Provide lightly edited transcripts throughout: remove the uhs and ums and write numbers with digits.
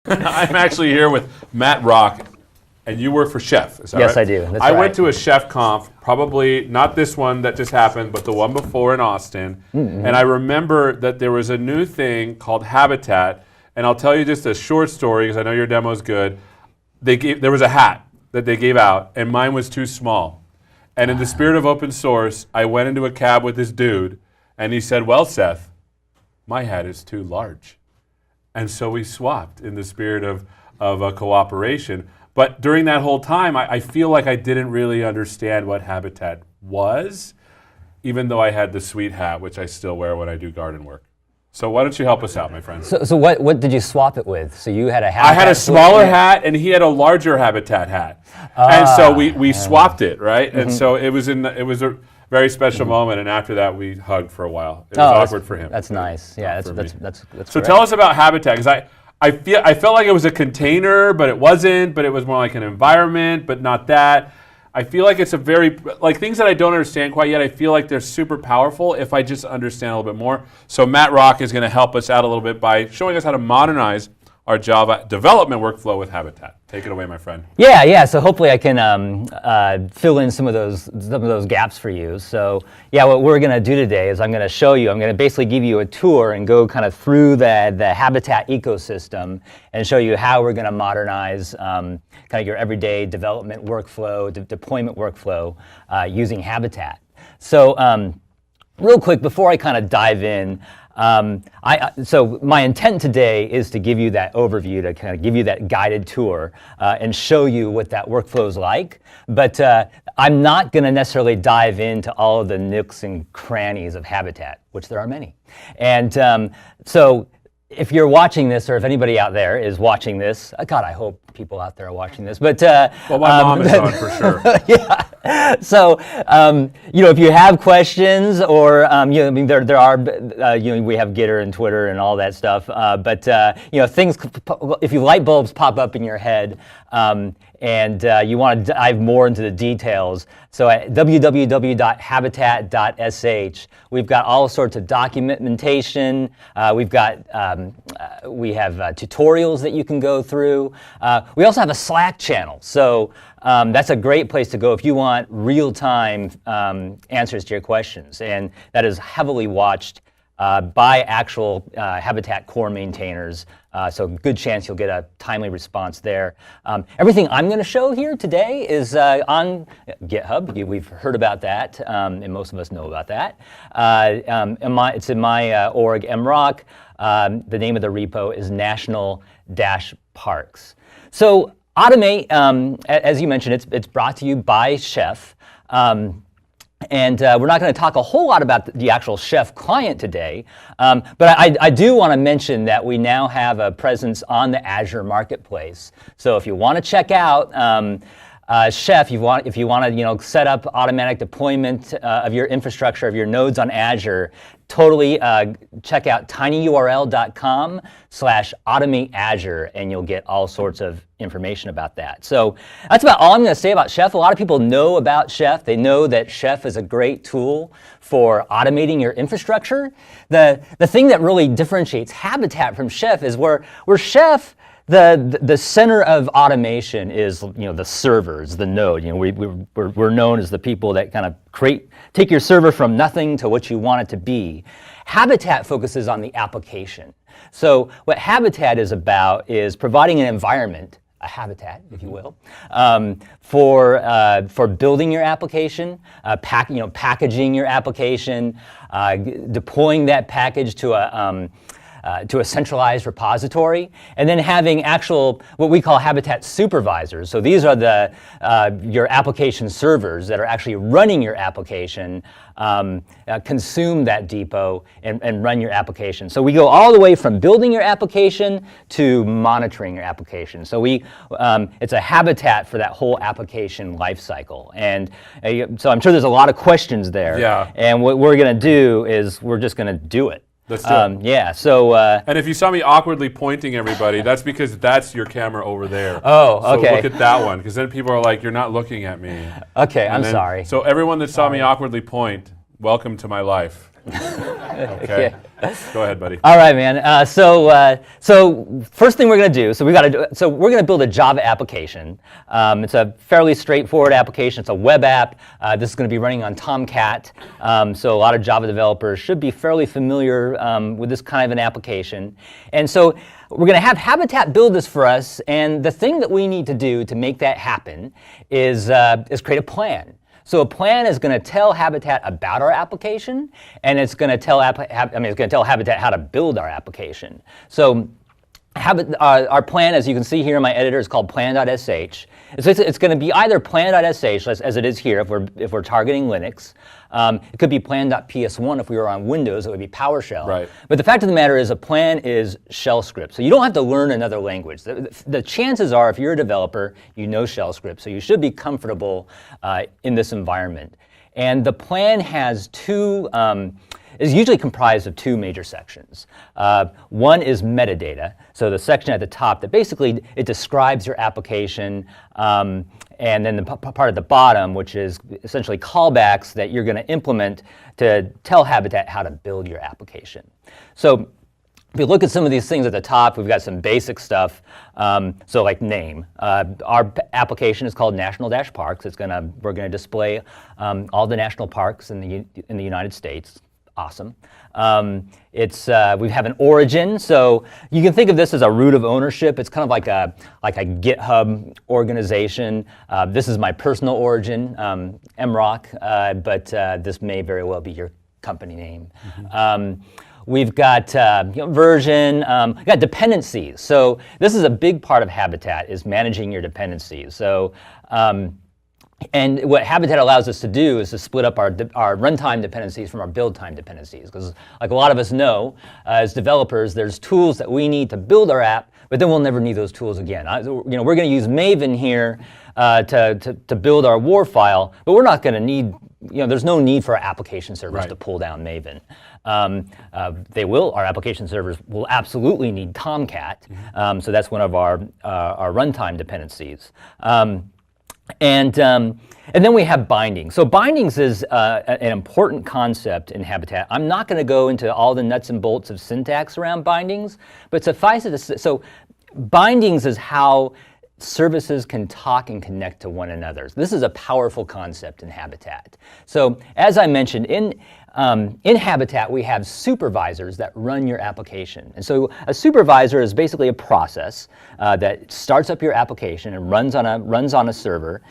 I'm actually here with Matt Wrock, and you work for Chef, is that Yes, right? I do. That's I right. went to a Chef conf, probably not this one that just happened, but the one before in Austin, and I remember that there was a new thing called Habitat, and I'll tell you just a short story, because I know your demo is good. There was a hat that they gave out, and mine was too small. And in the spirit of open source, I went into a cab with this dude, and he said, well, Seth, my hat is too large. And so we swapped in the spirit of a cooperation. But during that whole time, I feel like I didn't really understand what Habitat was, even though I had the sweet hat, which I still wear when I do garden work. So why don't you help us out, my friend? So what did you swap it with? So you had a Habitat. I had a smaller hat, and he had a larger Habitat hat. And so we swapped it, right? And so it was a very special moment, and after that we hugged for a while. It was awkward for him. That's nice. Yeah, that's So great. tell us about Habitat, because I felt like it was a container, but it wasn't. But it was more like an environment, but not that. I feel like it's a very, like things that I don't understand quite yet, I feel like they're super powerful if I just understand a little bit more. So Matt Wrock is going to help us out a little bit by showing us how to modernize our Java development workflow with Habitat. Take it away, my friend. Yeah. So hopefully I can fill in some of those gaps for you. So yeah, what we're going to do today is I'm going to show you. I'm going to basically give you a tour and go kind of through the Habitat ecosystem and show you how we're going to modernize kind of your everyday development workflow, deployment workflow using Habitat. So real quick before I kind of dive in. So my intent today is to give you that overview, to kind of give you that guided tour and show you what that workflow is like. But I'm not going to necessarily dive into all of the nooks and crannies of Habitat, which there are many. And so if you're watching this, or if anybody out there is watching this, God, I hope people out there are watching this. But well, my mom is on for sure. Yeah. So if you have questions, or I mean, there are we have Gitter and Twitter and all that stuff. But things, if you light bulbs pop up in your head, and you want to dive more into the details, so at www.habitat.sh, we've got all sorts of documentation. We have tutorials that you can go through. We also have a Slack channel, so that's a great place to go if you want real-time answers to your questions, and that is heavily watched by actual Habitat core maintainers, so good chance you'll get a timely response there. Everything I'm going to show here today is on GitHub. We've heard about that, and most of us know about that. It's in my org, mrock. The name of the repo is national-parks. So Automate, as you mentioned, it's brought to you by Chef. And we're not going to talk a whole lot about the actual Chef client today, but I do want to mention that we now have a presence on the Azure Marketplace. So if you want to check out Chef, if you want to set up automatic deployment of your infrastructure, of your nodes on Azure, totally check out tinyurl.com/automateazure, and you'll get all sorts of information about that. So that's about all I'm going to say about Chef. A lot of people know about Chef. They know that Chef is a great tool for automating your infrastructure. The thing that really differentiates Habitat from Chef is where Chef, the center of automation is the servers, the node. We're known as the people that kind of take your server from nothing to what you want it to be. Habitat focuses on the application. So what Habitat is about is providing an environment, a habitat, if you will, for building your application, packaging your application, deploying that package to a centralized repository, and then having what we call Habitat supervisors. So these are your application servers that are actually running your application, consume that depot, and run your application. So we go all the way from building your application to monitoring your application. So it's a Habitat for that whole application lifecycle. And so I'm sure there's a lot of questions there. Yeah. And what we're going to do is we're just going to do it. Let's do it. Yeah, so... and if you saw me awkwardly pointing everybody, that's because that's your camera over there. Oh, okay. So look at that one, because then people are like, you're not looking at me. Okay, I'm sorry. So everyone that saw me awkwardly point, welcome to my life. Okay. Go ahead, buddy. All right, man. So first thing we're going to do, we're going to build a Java application. It's a fairly straightforward application. It's a web app. This is going to be running on Tomcat. So a lot of Java developers should be fairly familiar with this kind of an application. And so we're going to have Habitat build this for us. And the thing that we need to do to make that happen is create a plan. So a plan is going to tell Habitat about our application, and it's going to tell Habitat how to build our application. So our plan, as you can see here in my editor, is called plan.sh. It's going to be either plan.sh, as it is here if we're targeting Linux. It could be plan.ps1 if we were on Windows. It would be PowerShell. Right. But the fact of the matter is, a plan is shell script. So you don't have to learn another language. The chances are, if you're a developer, you know shell script. So you should be comfortable in this environment. And the plan has is usually comprised of two major sections. One is metadata, so the section at the top that basically it describes your application, and then the part at the bottom, which is essentially callbacks that you're going to implement to tell Habitat how to build your application. So if you look at some of these things at the top, we've got some basic stuff. So like name. Our application is called National-Parks. We're going to display all the national parks in the United States. Awesome. We have an origin, so you can think of this as a root of ownership. It's kind of like a GitHub organization. This is my personal origin, Wrock, but this may very well be your company name. Mm-hmm. We've got version, we've got dependencies. So this is a big part of Habitat, is managing your dependencies. So and what Habitat allows us to do is to split up our runtime dependencies from our build time dependencies. Because like a lot of us know, as developers, there's tools that we need to build our app, but then we'll never need those tools again. We're going to use Maven here to build our WAR file, but we're not going to need, there's no need for our application servers to pull down Maven. Our application servers will absolutely need Tomcat. Mm-hmm. So that's one of our runtime dependencies. And then we have bindings. So bindings is an important concept in Habitat. I'm not going to go into all the nuts and bolts of syntax around bindings, but suffice it to say, so bindings is how services can talk and connect to one another. This is a powerful concept in Habitat. So as I mentioned, in Habitat, we have supervisors that run your application. And so a supervisor is basically a process that starts up your application and runs on a server.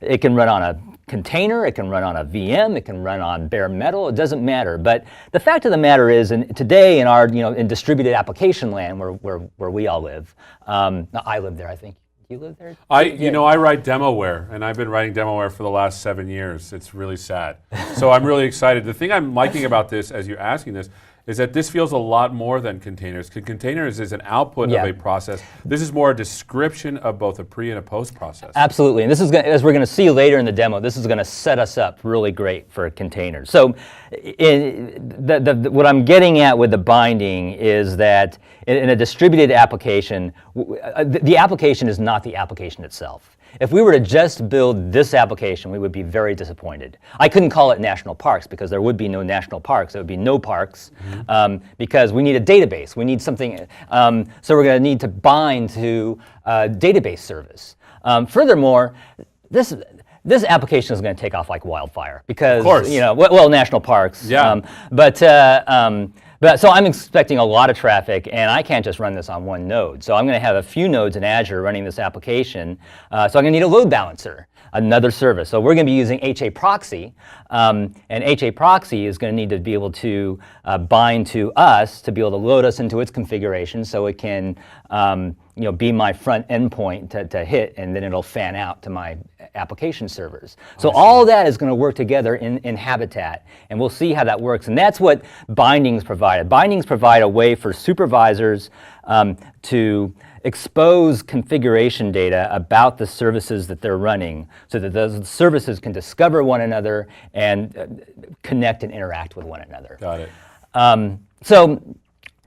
It can run on a container, it can run on a VM, it can run on bare metal, it doesn't matter. But the fact of the matter is, today in our in distributed application land where we all live, I live there, I think. You live there? I write demoware, and I've been writing demoware for the last 7 years. It's really sad. So I'm really excited. The thing I'm liking about this, as you're asking this, is that this feels a lot more than containers. Containers is an output of a process. This is more a description of both a pre and a post process. Absolutely, and this is as we're going to see later in the demo, this is going to set us up really great for containers. So what I'm getting at with the binding is that in a distributed application, the application is not the application itself. If we were to just build this application, we would be very disappointed. I couldn't call it national parks because there would be no national parks. There would be no parks because we need a database. We need something. So we're going to need to bind to a database service. Furthermore, this application is going to take off like wildfire because, national parks. Yeah. But so I'm expecting a lot of traffic, and I can't just run this on one node. So I'm going to have a few nodes in Azure running this application. So I'm going to need a load balancer, another service. So we're going to be using HA proxy, and HA proxy is going to need to be able to bind to us to be able to load us into its configuration, so it can be my front endpoint to hit, and then it'll fan out to my application servers. So all that is going to work together in Habitat, and we'll see how that works. And that's what bindings provide. Bindings provide a way for supervisors to expose configuration data about the services that they're running so that those services can discover one another and connect and interact with one another. Got it. So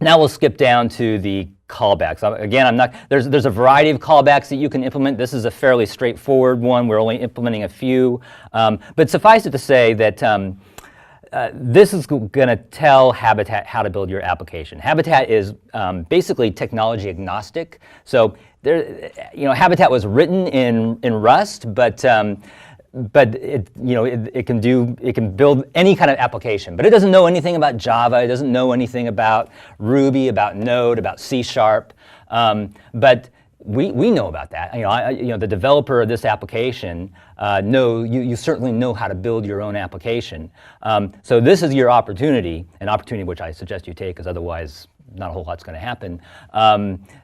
now we'll skip down to the callbacks. Again, there's a variety of callbacks that you can implement. This is a fairly straightforward one. We're only implementing a few. But suffice it to say that this is going to tell Habitat how to build your application. Habitat is basically technology agnostic. So there, Habitat was written in Rust, but it can build any kind of application. But it doesn't know anything about Java. It doesn't know anything about Ruby, about Node, about C#. But we know about that. The developer of this application you certainly know how to build your own application. So this is your opportunity, an opportunity which I suggest you take, because otherwise not a whole lot's going to happen.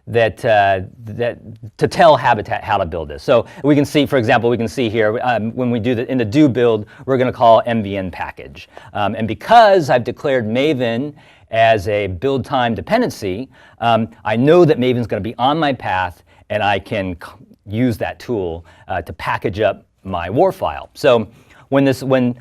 That to tell Habitat how to build this. So we can see, for example, here when we do in the do build, we're going to call MVN package, and because I've declared Maven as a build time dependency, I know that Maven's going to be on my path, and I can use that tool to package up my war file. So when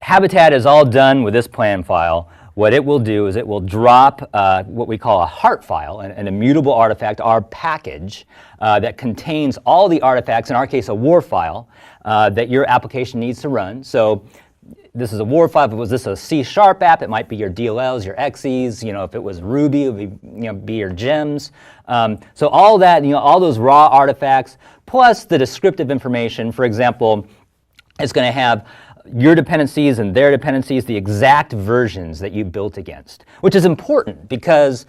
Habitat is all done with this plan file, what it will do is it will drop what we call a heart file, an immutable artifact, our package that contains all the artifacts, in our case a war file, that your application needs to run. So this is a war file. If it was this a C# app, it might be your DLLs, your exes. If it was Ruby, it would be your gems. So all that, all those raw artifacts, plus the descriptive information. For example, it's going to have your dependencies and their dependencies, the exact versions that you built against, which is important because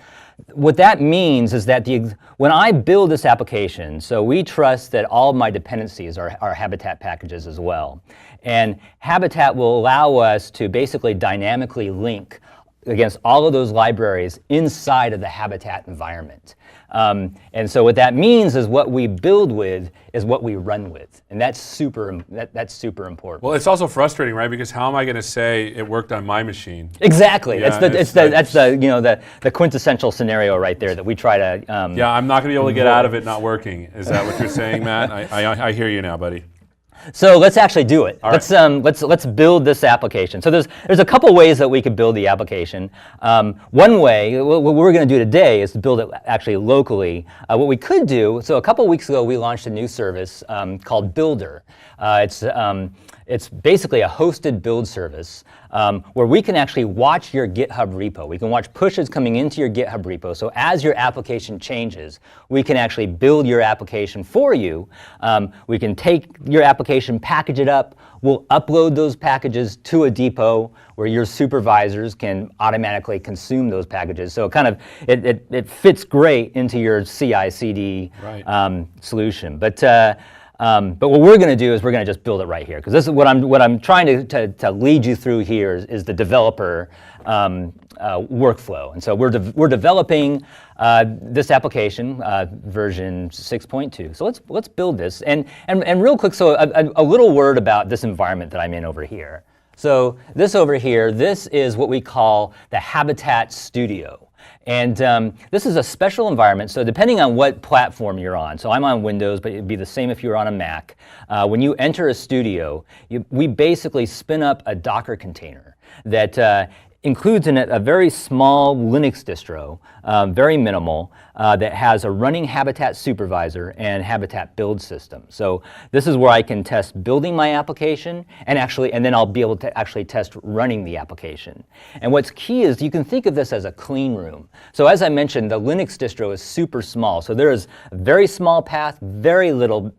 what that means is that when I build this application, so we trust that all of my dependencies are Habitat packages as well. And Habitat will allow us to basically dynamically link against all of those libraries inside of the Habitat environment. And so what that means is what we build with is what we run with, and that's super important. Well, it's also frustrating, right? Because how am I going to say it worked on my machine? Exactly. Yeah, that's the quintessential scenario right there that we try to. Yeah, I'm not going to be able to get out of it not working. Is that what you're saying, Matt? I hear you now, buddy. So let's actually do it. Let's build this application. So there's a couple ways that we could build the application. One way, what we're going to do today, is to build it actually locally. What we could do, so a couple weeks ago we launched a new service called Builder. It's basically a hosted build service where we can actually watch your GitHub repo. We can watch pushes coming into your GitHub repo. So as your application changes, we can actually build your application for you. We can take your application, package it up. We'll upload those packages to a depot where your supervisors can automatically consume those packages. So it fits great into your CI/CD solution. But what we're going to do is we're going to just build it right here, because this is what I'm trying to lead you through here is the developer workflow. And so we're developing this application version 6.2. So let's build this. And real quick, so a little word about this environment that I'm in over here. So this over here, this is what we call the Habitat Studio. And this is a special environment, so depending on what platform you're on, so I'm on Windows, but it'd be the same if you were on a Mac. When you enter a studio, we basically spin up a Docker container that includes in it a very small Linux distro, very minimal, that has a running Habitat supervisor and Habitat build system. So this is where I can test building my application and then I'll be able to actually test running the application. And what's key is you can think of this as a clean room. So as I mentioned, the Linux distro is super small. So there is a very small path, very little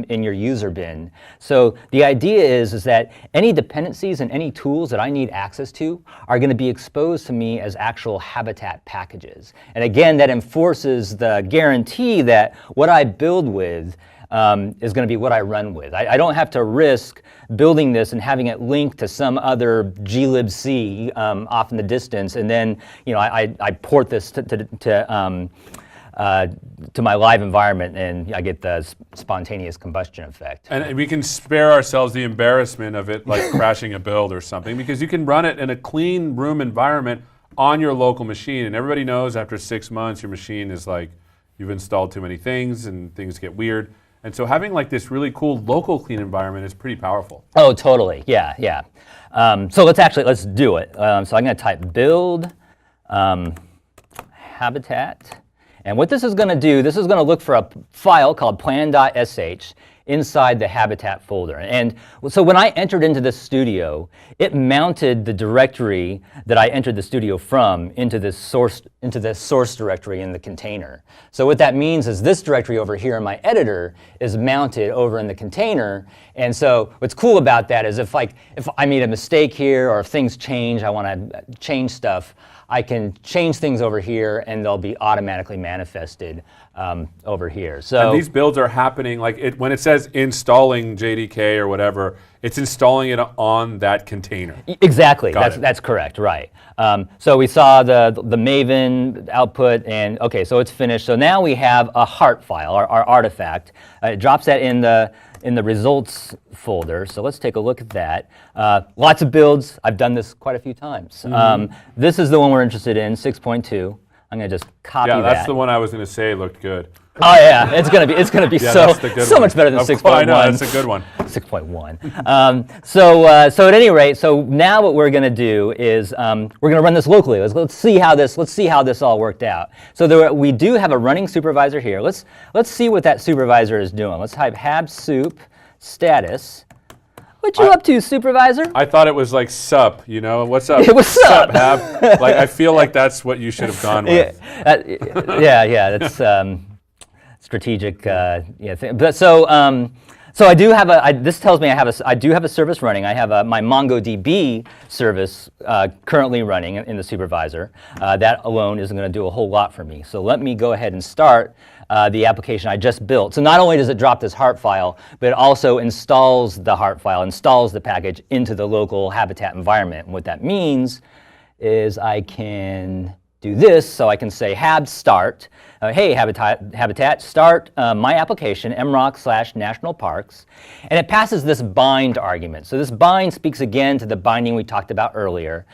in your user bin. So the idea is that any dependencies and any tools that I need access to are going to be exposed to me as actual Habitat packages. And again, that enforces the guarantee that what I build with is going to be what I run with. I don't have to risk building this and having it linked to some other glibc off in the distance, and then I port this to my live environment, and I get the spontaneous combustion effect. And we can spare ourselves the embarrassment of it, like crashing a build or something, because you can run it in a clean room environment on your local machine. And everybody knows after 6 months, your machine is like, you've installed too many things and things get weird. And so having like this really cool local clean environment is pretty powerful. Oh, totally. Yeah. So let's do it. So I'm going to type build Habitat. And what this is going to do, this is going to look for a file called plan.sh. inside the Habitat folder. And so when I entered into this studio, it mounted the directory that I entered the studio from into this source directory in the container. So what that means is this directory over here in my editor is mounted over in the container. And so what's cool about that is if I made a mistake here or if things change, I want to change stuff, I can change things over here and they'll be automatically manifested over here. So and these builds are happening, when it says installing JDK or whatever, it's installing it on that container. Exactly, that's correct, right. So we saw the Maven output, and okay, so it's finished. So now we have a heart file, our artifact. It drops that in the results folder. So let's take a look at that. Lots of builds. I've done this quite a few times. This is the one we're interested in, 6.2. I'm going to just copy that. Yeah, that's the one I was going to say looked good. Oh yeah, it's gonna be so much better than 6.1. I know, that's a good one. 6.1. So at any rate, so now what we're gonna do is we're gonna run this locally. Let's see how this all worked out. So we do have a running supervisor here. Let's see what that supervisor is doing. Let's type habsup status. What you up to, supervisor? I thought it was like sup, what's up? What's up? Hab? I feel like that's what you should have gone with. Yeah, that's strategic thing. But so I do have this tells me I do have a service running. I have my MongoDB service currently running in the supervisor. That alone isn't going to do a whole lot for me. So let me go ahead and start the application I just built. So not only does it drop this heart file, but it also installs the heart file, installs the package into the local Habitat environment. And what that means is I can do this, so I can say hab start, hey Habitat, start my application, mrock/national parks, and it passes this bind argument. So this bind speaks again to the binding we talked about earlier.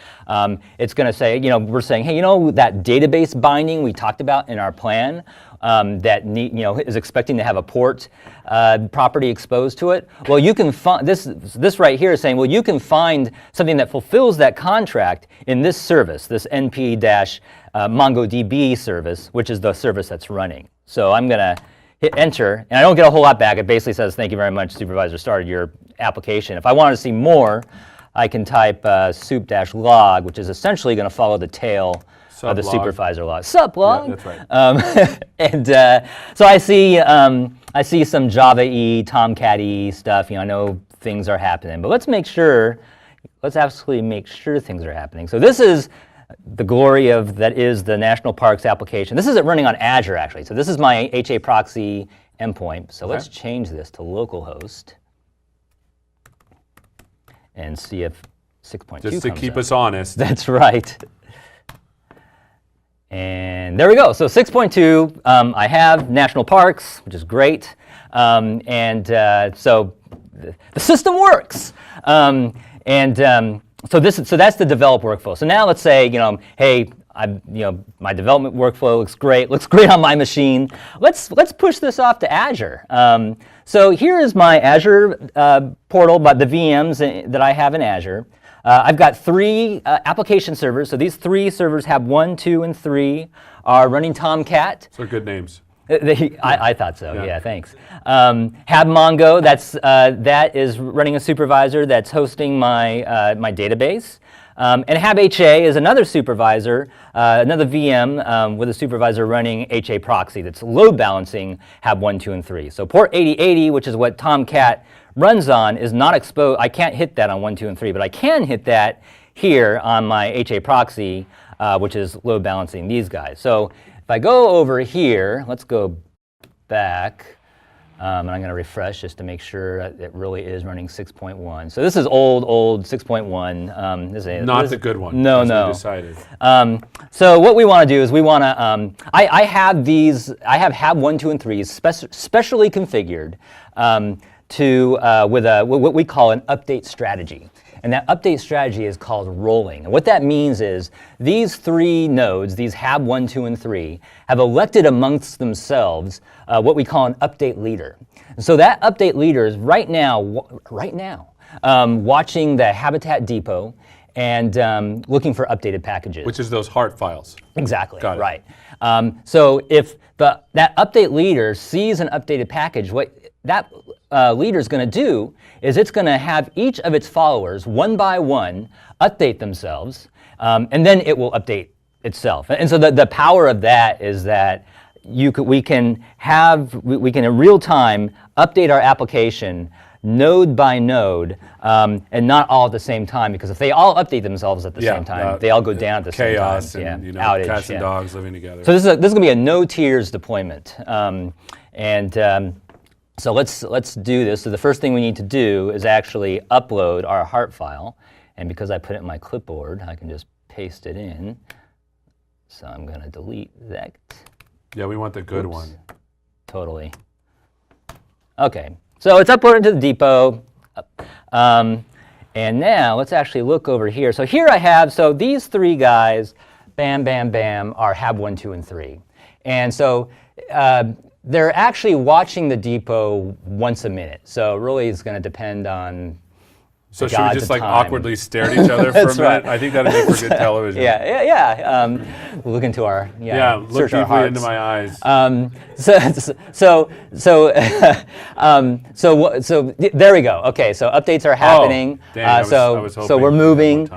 It's going to say, we're saying, hey, that database binding we talked about in our plan that is expecting to have a port property exposed to it. Well, you can find this right here is saying, well, you can find something that fulfills that contract in this service, this np-mongodb service, which is the service that's running. So I'm going to hit enter, and I don't get a whole lot back. It basically says, thank you very much, supervisor started your application. If I wanted to see more, I can type soup-log, which is essentially going to follow the tail of the supervisor log. Sup log? Yeah, that's right. And so I see some Java-y, Tomcat-y stuff. I know things are happening, but let's absolutely make sure things are happening. So this is the glory that is the National Parks application. This isn't running on Azure, actually. So this is my HA proxy endpoint. So let's change this to localhost and see if 6.2 comes up. Just to keep us honest. That's right. And there we go. So 6.2, I have national parks, which is great. So the system works. So that's the develop workflow. So now let's say, hey, my development workflow looks great on my machine. Let's push this off to Azure. So here is my Azure portal, but the VMs that I have in Azure. I've got 3 application servers. So these 3 servers have 1, 2, and 3 are running Tomcat. Those are good names. I thought so. Yeah, thanks. HabMongo, that is running a supervisor that's hosting my database. And HabHA is another supervisor, another VM with a supervisor running HA proxy that's load balancing Hab 1, 2, and 3. So port 8080, which is what Tomcat runs on, is not exposed. I can't hit that on 1, 2, and 3, but I can hit that here on my HA proxy, which is load balancing these guys. So if I go over here, let's go back, and I'm going to refresh just to make sure it really is running 6.1. So this is old 6.1. This the good one. No. We decided. So what we want to do is we want to. I have Hab 1, 2, and 3 specially configured with what we call an update strategy. And that update strategy is called rolling. And what that means is these 3 nodes, these Hab 1, 2, and 3, have elected amongst themselves what we call an update leader. And so that update leader is right now watching the Habitat depot and looking for updated packages. Which is those heart files. Exactly, Got it. Right. So if that update leader sees an updated package, what that leader is going to do is it's going to have each of its followers, one by one, update themselves, and then it will update itself. And so the power of that is that we can in real time update our application node by node, and not all at the same time, because if they all update themselves at the same time, they all go down at the same time. Chaos and outage, cats and dogs living together. So this is going to be a no tiers deployment, so let's do this. So the first thing we need to do is actually upload our heart file, and because I put it in my clipboard, I can just paste it in. So I'm going to delete that. Yeah, we want the good one. Totally. Okay. So it's uploaded to the depot, and now let's actually look over here. So here I have, so these three guys, bam, bam, bam, are Hab 1, 2, and 3. And so they're actually watching the depot once a minute. So really it's going to depend on So should we just like awkwardly stare at ech other for a minute? Right. I think that'd make for good television. Look into our look deeply into my eyes. So there we go. Okay, so updates are happening. So we're moving.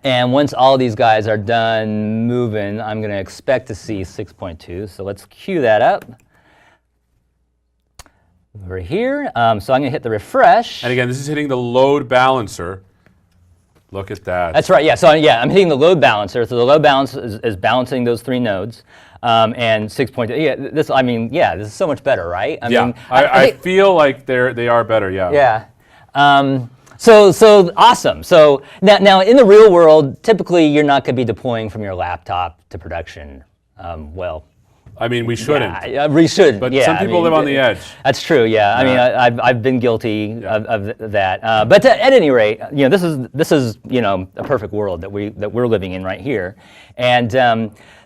And once all these guys are done moving, I'm going to expect to see 6.2. So let's queue that up. Over here, so I'm going to hit the refresh. And again, this is hitting the load balancer. Look at that. That's right, yeah. So I'm hitting the load balancer. So the load balancer is balancing those three nodes. And 6.2, this is so much better, right? I feel like they are better, yeah. Yeah. So awesome. So now in the real world, typically you're not going to be deploying from your laptop to production. We shouldn't. Yeah, we should. But some people live on the edge. That's true. Yeah. I've been guilty of that. But at any rate, this is a perfect world that we're living in right here. And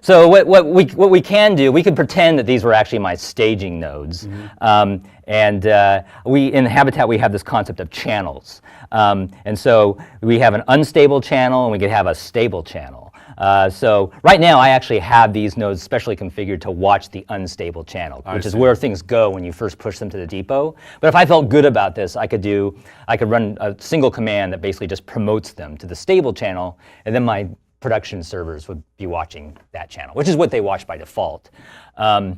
so what we can do, we can pretend that these were actually my staging nodes. Mm-hmm. We in Habitat we have this concept of channels. And so we have an unstable channel and we could have a stable channel. So right now, I actually have these nodes specially configured to watch the unstable channel, which is where things go when you first push them to the depot. But if I felt good about this, I could run a single command that basically just promotes them to the stable channel, and then my production servers would be watching that channel, which is what they watch by default.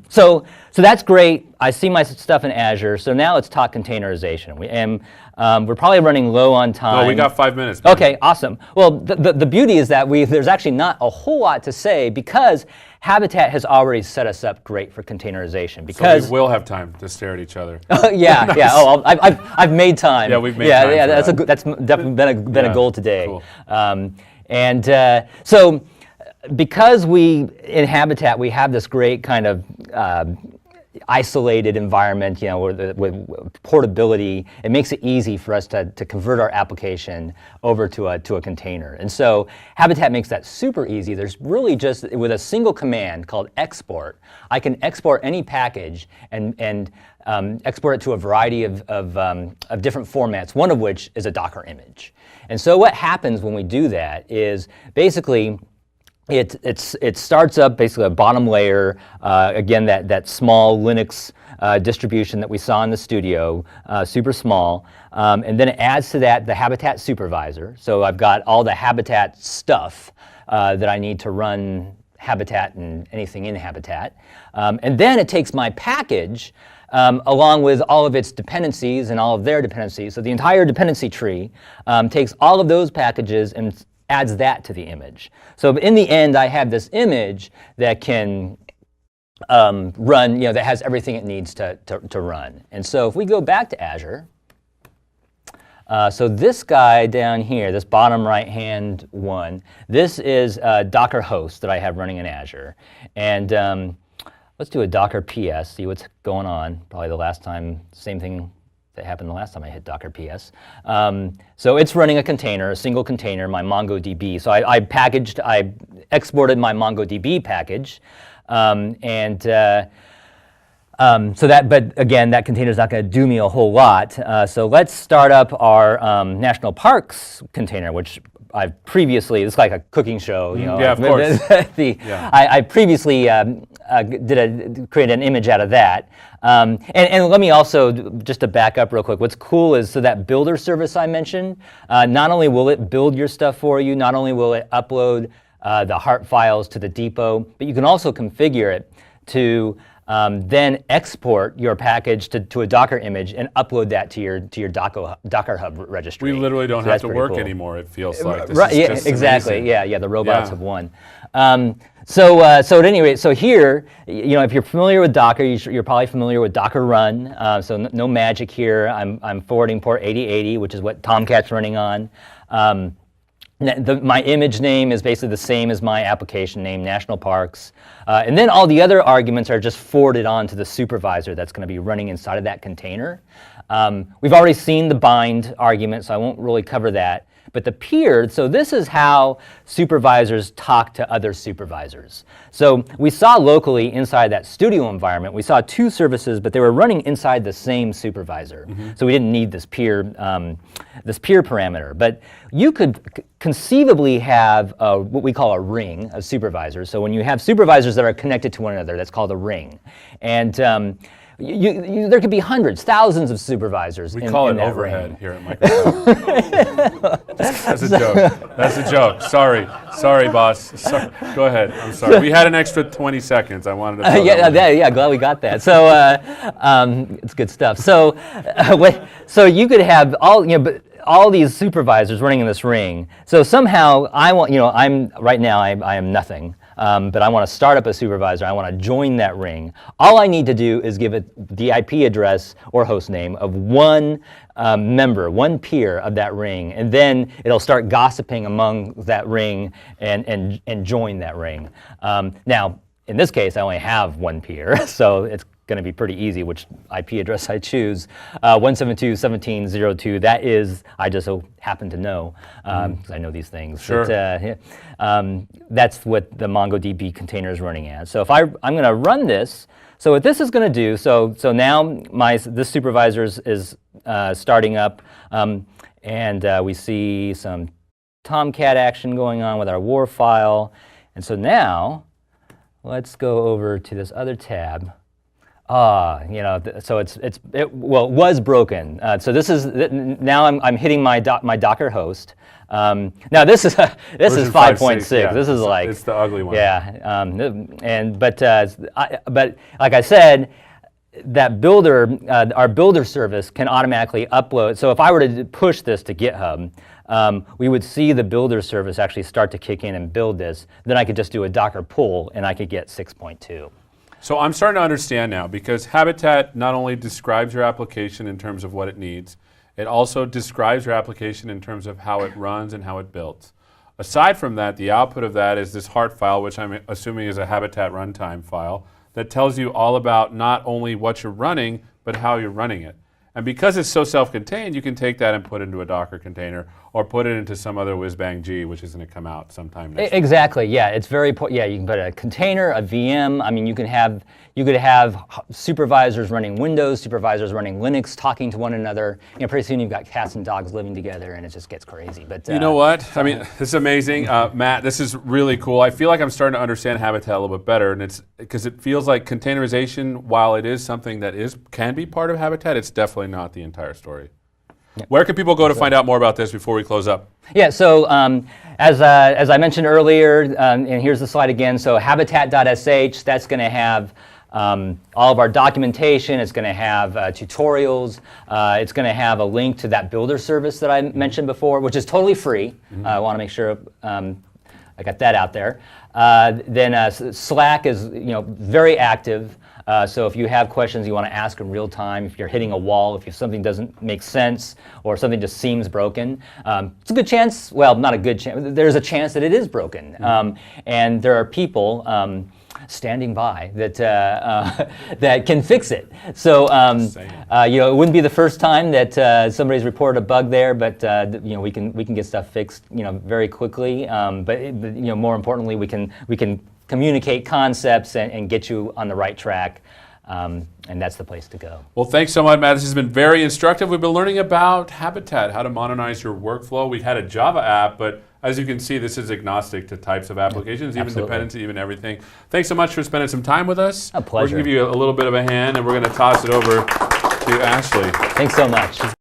So that's great. I see my stuff in Azure. So now let's talk containerization. We're probably running low on time. No, we got 5 minutes. Okay, awesome. Well, the beauty is that there's actually not a whole lot to say because Habitat has already set us up great for containerization. Because so we will have time to stare at each other. Yeah. Oh, I've made time. Yeah, we've made time. Yeah, that's definitely been a goal today. Cool. So because in Habitat we have this great kind of isolated environment, with portability, it makes it easy for us to convert our application over to a container. And so Habitat makes that super easy. There's really just, with a single command called export, I can export any package and export it to a variety of different formats, one of which is a Docker image. And so what happens when we do that is basically it starts up basically a bottom layer, again, that small Linux distribution that we saw in the studio, super small, and then it adds to that the Habitat supervisor. So I've got all the Habitat stuff that I need to run Habitat and anything in Habitat. And then it takes my package along with all of its dependencies and all of their dependencies. So the entire dependency tree takes all of those packages and adds that to the image. So in the end, I have this image that can run, that has everything it needs to run. And so if we go back to Azure, so this guy down here, this bottom right-hand one, this is a Docker host that I have running in Azure. And let's do a Docker PS, see what's going on. Probably same thing that happened the last time I hit Docker PS. So it's running a container, a single container, my MongoDB. So I exported my MongoDB package, but again, that container is not going to do me a whole lot. So let's start up our national parks container, which I've previously, it's like a cooking show, Yeah, of course. I previously create an image out of that. And let me also, just to back up real quick, what's cool is, so that builder service I mentioned, not only will it build your stuff for you, not only will it upload the heart files to the depot, but you can also configure it to then export your package to a Docker image and upload that to your Docker Hub registry. We literally don't have to work cool. anymore, it feels like. This right, is yeah, just exactly. amazing. Yeah, the robots have won. So at any rate, so here, if you're familiar with Docker, you're probably familiar with Docker run. So no magic here. I'm forwarding port 8080, which is what Tomcat's running on. My image name is basically the same as my application name, National Parks. And then all the other arguments are just forwarded on to the supervisor that's going to be running inside of that container. We've already seen the bind argument, so I won't really cover that. But the peer, so this is how supervisors talk to other supervisors. So we saw locally inside that studio environment, we saw two services, but they were running inside the same supervisor. So we didn't need this peer parameter. But you could conceivably have what we call a ring of supervisors. So when you have supervisors that are connected to one another, that's called a ring. And there could be hundreds, thousands of supervisors. We call it overhead here at Microsoft. That's a joke. That's a joke. Sorry, boss. Go ahead. I'm sorry. We had an extra 20 seconds. I wanted to. Yeah. Glad we got that. So it's good stuff. So so you could have all these supervisors running in this ring. So somehow I am nothing. But I want to start up a supervisor. I want to join that ring. All I need to do is give it the IP address or host name of one member, one peer of that ring, and then it'll start gossiping among that ring and join that ring. Now, in this case, I only have one peer, so it's going to be pretty easy which IP address I choose. 172.17.02, that is, I just so happen to know, because I know these things. Sure. But, that's what the MongoDB container is running as. So if I'm going to run this, so what this is going to do, so now this supervisor is starting up, and we see some Tomcat action going on with our war file. And so now, let's go over to this other tab. So it was broken. So this is now I'm hitting my Docker host. Now this is 5.6. Yeah. This is like it's the ugly one. Yeah. But like I said, that builder, our builder service can automatically upload. So if I were to push this to GitHub, we would see the builder service actually start to kick in and build this. Then I could just do a Docker pull and I could get 6.2. So I'm starting to understand now, because Habitat not only describes your application in terms of what it needs, it also describes your application in terms of how it runs and how it builds. Aside from that, the output of that is this heart file, which I'm assuming is a Habitat runtime file, that tells you all about not only what you're running, but how you're running it. And because it's so self-contained, you can take that and put it into a Docker container or put it into some other whiz-bang G, which is going to come out sometime next week. Exactly, yeah. It's very, you can put a container, a VM. I mean, you could have supervisors running Windows, supervisors running Linux, talking to one another. Pretty soon you've got cats and dogs living together, and it just gets crazy. But you know what? I mean, this is amazing, Matt. This is really cool. I feel like I'm starting to understand Habitat a little bit better, and it's because it feels like containerization, while it is something that can be part of Habitat, it's definitely not the entire story. Yep. Where can people go to find out more about this before we close up? Yeah, so as I mentioned earlier, and here's the slide again, so habitat.sh, that's going to have all of our documentation. It's going to have tutorials. It's going to have a link to that builder service that I mentioned before, which is totally free. I want to make sure I got that out there. Then Slack is very active. So if you have questions you want to ask in real time, if you're hitting a wall, if something doesn't make sense or something just seems broken, it's a good chance, well, not a good chance, there's a chance that it is broken. And there are people standing by that that can fix it. So it wouldn't be the first time that somebody's reported a bug there, but we can get stuff fixed very quickly. But more importantly, we can communicate concepts and get you on the right track. And that's the place to go. Well, thanks so much, Matt. This has been very instructive. We've been learning about Habitat, how to modernize your workflow. We had a Java app, but as you can see, this is agnostic to types of applications, even absolutely. dependency, even everything. Thanks so much for spending some time with us. A pleasure. We're going to give you a little bit of a hand, and we're going to toss it over to Ashley. Thanks so much.